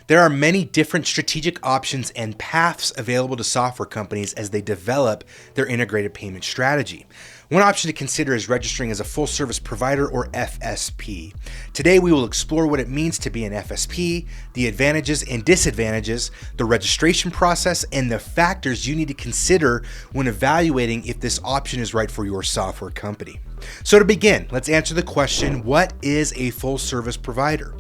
There are many different strategic options and paths available to software companies as they develop their integrated payment strategy. One option to consider is registering as a full service provider, or FSP. Today we will explore what it means to be an FSP, the advantages and disadvantages, the registration process, and the factors you need to consider when evaluating if this option is right for your software company. So to begin, let's answer the question, what is a full service provider?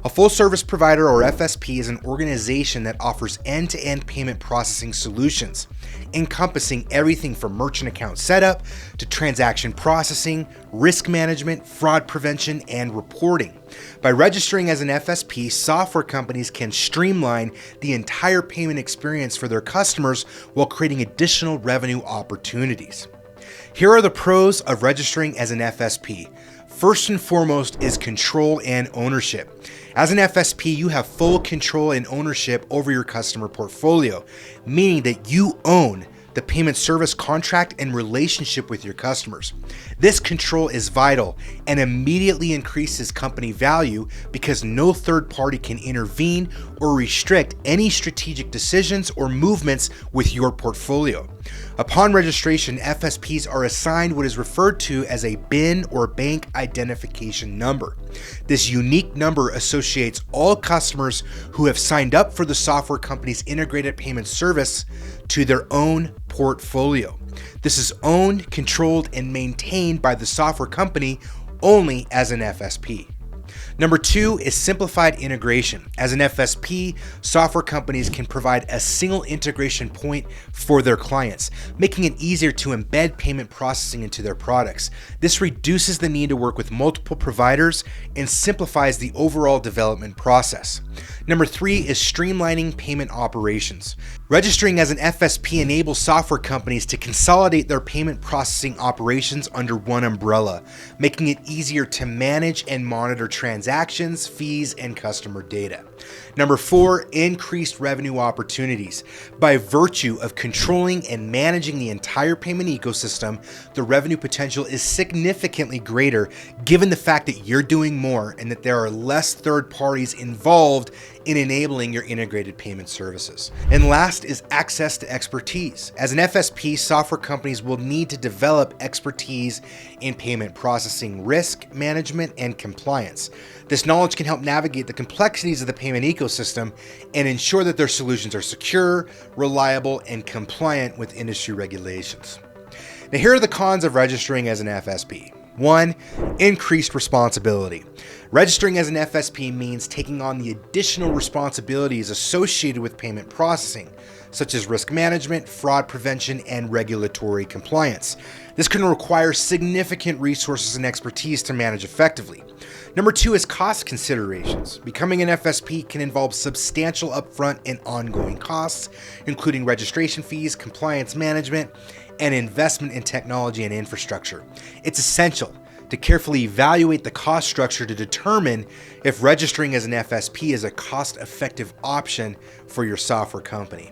A full service provider, or FSP, is an organization that offers end-to-end payment processing solutions, encompassing everything from merchant account setup to transaction processing, risk management, fraud prevention, and reporting. By registering as an FSP, software companies can streamline the entire payment experience for their customers while creating additional revenue opportunities. Here are the pros of registering as an FSP. First and foremost is control and ownership. As an FSP, you have full control and ownership over your customer portfolio, meaning that you own the payment service contract and relationship with your customers. This control is vital and immediately increases company value because no third party can intervene or restrict any strategic decisions or movements with your portfolio. Upon registration, FSPs are assigned what is referred to as a BIN, or bank identification number. This unique number associates all customers who have signed up for the software company's integrated payment service to their own portfolio. This is owned, controlled, and maintained by the software company only as an FSP. Number two is simplified integration. As an FSP, software companies can provide a single integration point for their clients, making it easier to embed payment processing into their products. This reduces the need to work with multiple providers and simplifies the overall development process. Number three is streamlining payment operations. Registering as an FSP enables software companies to consolidate their payment processing operations under one umbrella, making it easier to manage and monitor transactions, fees, and customer data. Number four, increased revenue opportunities. By virtue of controlling and managing the entire payment ecosystem, the revenue potential is significantly greater given the fact that you're doing more and that there are less third parties involved in enabling your integrated payment services. And last is access to expertise. As an FSP, software companies will need to develop expertise in payment processing, risk management, and compliance. This knowledge can help navigate the complexities of the payment ecosystem and ensure that their solutions are secure, reliable, and compliant with industry regulations. Now, here are the cons of registering as an FSP. 1. Increased responsibility. Registering as an FSP means taking on the additional responsibilities associated with payment processing, such as risk management, fraud prevention, and regulatory compliance. This can require significant resources and expertise to manage effectively. Number two is cost considerations. Becoming an FSP can involve substantial upfront and ongoing costs, including registration fees, compliance management, and investment in technology and infrastructure. It's essential to carefully evaluate the cost structure to determine if registering as an FSP is a cost-effective option for your software company.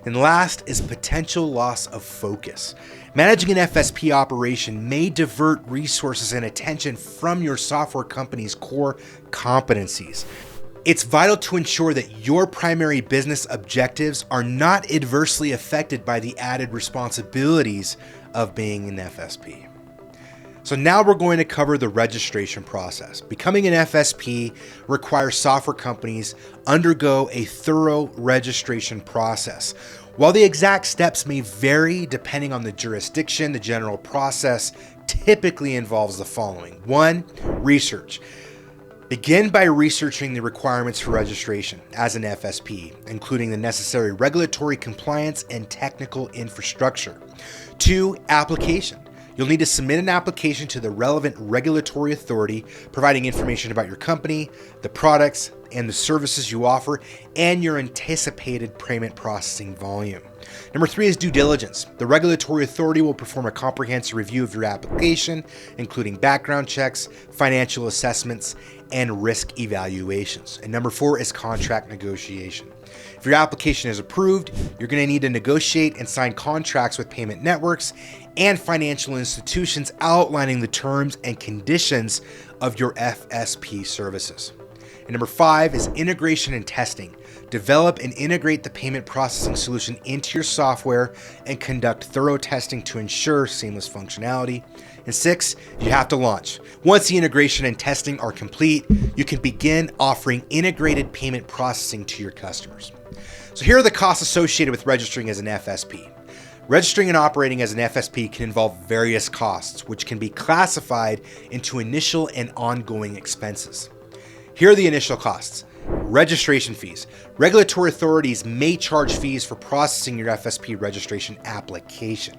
And last is potential loss of focus. Managing an FSP operation may divert resources and attention from your software company's core competencies. It's vital to ensure that your primary business objectives are not adversely affected by the added responsibilities of being an FSP. So now we're going to cover the registration process. Becoming an FSP requires software companies undergo a thorough registration process. While the exact steps may vary depending on the jurisdiction, the general process typically involves the following. 1. Research. Begin by researching the requirements for registration as an FSP, including the necessary regulatory compliance and technical infrastructure. 2. Application. You'll need to submit an application to the relevant regulatory authority, providing information about your company, the products, and the services you offer, and your anticipated payment processing volume. Number 3 is due diligence. The regulatory authority will perform a comprehensive review of your application, including background checks, financial assessments, and risk evaluations. And number 4 is contract negotiation. If your application is approved, you're going to need to negotiate and sign contracts with payment networks and financial institutions outlining the terms and conditions of your FSP services. And number 5 is integration and testing. Develop and integrate the payment processing solution into your software and conduct thorough testing to ensure seamless functionality. And 6, you have to launch. Once the integration and testing are complete, you can begin offering integrated payment processing to your customers. So here are the costs associated with registering as an FSP. Registering and operating as an FSP can involve various costs, which can be classified into initial and ongoing expenses. Here are the initial costs. Registration fees. Regulatory authorities may charge fees for processing your FSP registration application.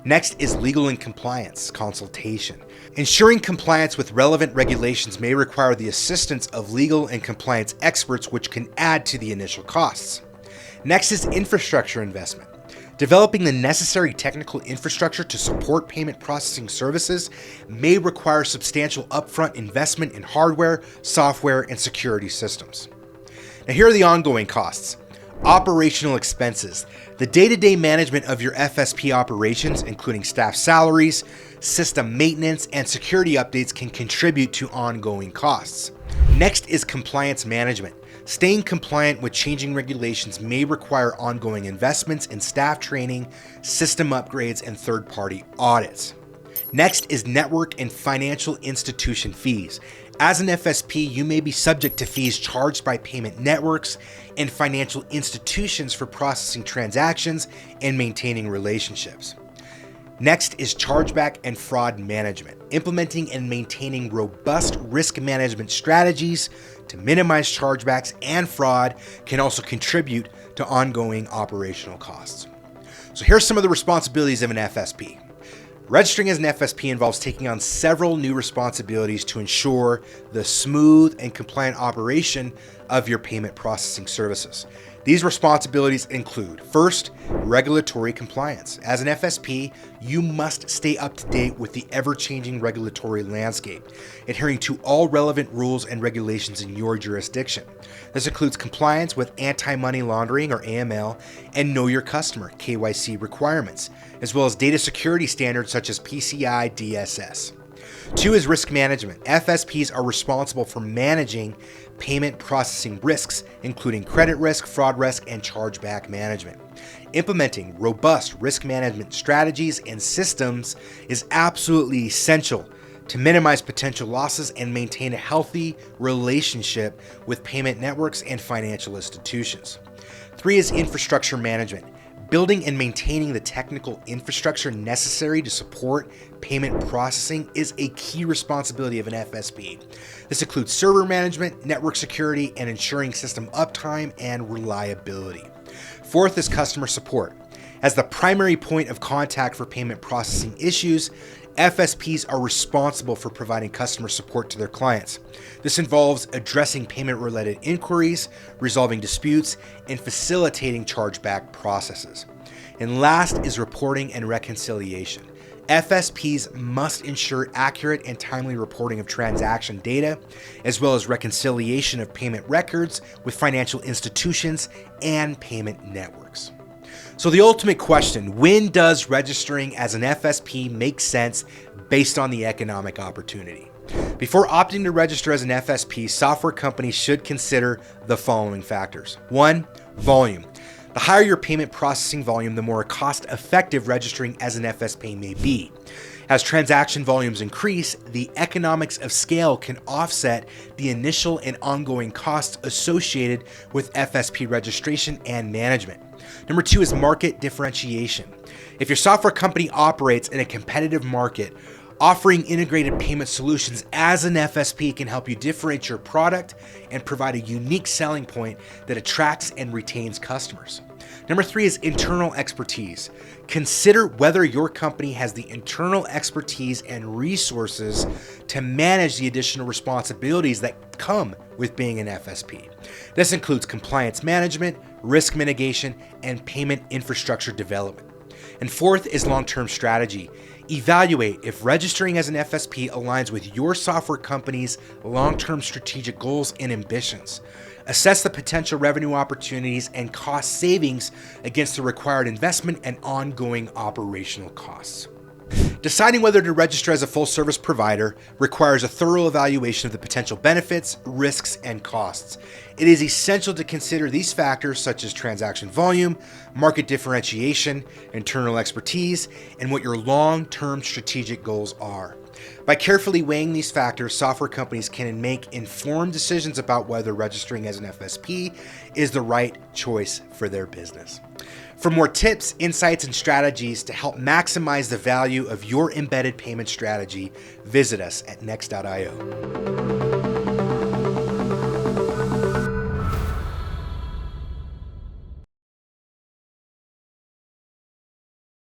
Next is legal and compliance consultation. Ensuring compliance with relevant regulations may require the assistance of legal and compliance experts, which can add to the initial costs. Next is infrastructure investment. Developing the necessary technical infrastructure to support payment processing services may require substantial upfront investment in hardware, software, and security systems. Now here are the ongoing costs. Operational expenses. The day-to-day management of your FSP operations, including staff salaries, system maintenance, and security updates, can contribute to ongoing costs. Next is compliance management. Staying compliant with changing regulations may require ongoing investments in staff training, system upgrades, and third-party audits. Next is network and financial institution fees. As an FSP, you may be subject to fees charged by payment networks and financial institutions for processing transactions and maintaining relationships. Next is chargeback and fraud management. Implementing and maintaining robust risk management strategies to minimize chargebacks and fraud can also contribute to ongoing operational costs. So here's some of the responsibilities of an FSP. Registering as an FSP involves taking on several new responsibilities to ensure the smooth and compliant operation of your payment processing services. These responsibilities include, first, regulatory compliance. As an FSP, you must stay up to date with the ever-changing regulatory landscape, adhering to all relevant rules and regulations in your jurisdiction. This includes compliance with anti-money laundering or AML and know your customer (KYC) requirements, as well as data security standards such as PCI DSS. 2 is risk management. FSPs are responsible for managing payment processing risks, including credit risk, fraud risk, and chargeback management. Implementing robust risk management strategies and systems is absolutely essential to minimize potential losses and maintain a healthy relationship with payment networks and financial institutions. 3 is infrastructure management. Building and maintaining the technical infrastructure necessary to support payment processing is a key responsibility of an FSP. This includes server management, network security, and ensuring system uptime and reliability. 4th is customer support. As the primary point of contact for payment processing issues, FSPs are responsible for providing customer support to their clients. This involves addressing payment-related inquiries, resolving disputes, and facilitating chargeback processes. And last is reporting and reconciliation. FSPs must ensure accurate and timely reporting of transaction data, as well as reconciliation of payment records with financial institutions and payment networks. So the ultimate question, when does registering as an FSP make sense based on the economic opportunity? Before opting to register as an FSP, software companies should consider the following factors. 1, volume. The higher your payment processing volume, the more cost-effective registering as an FSP may be. As transaction volumes increase, the economics of scale can offset the initial and ongoing costs associated with FSP registration and management. Number 2 is market differentiation. If your software company operates in a competitive market, offering integrated payment solutions as an FSP can help you differentiate your product and provide a unique selling point that attracts and retains customers. Number 3 is internal expertise. Consider whether your company has the internal expertise and resources to manage the additional responsibilities that come with being an FSP. This includes compliance management, risk mitigation, and payment infrastructure development. And 4th is long-term strategy. Evaluate if registering as an FSP aligns with your software company's long-term strategic goals and ambitions. Assess the potential revenue opportunities and cost savings against the required investment and ongoing operational costs. Deciding whether to register as a full-service provider requires a thorough evaluation of the potential benefits, risks, and costs. It is essential to consider these factors such as transaction volume, market differentiation, internal expertise, and what your long-term strategic goals are. By carefully weighing these factors, software companies can make informed decisions about whether registering as an FSP is the right choice for their business. For more tips, insights, and strategies to help maximize the value of your embedded payment strategy, visit us at nex.io.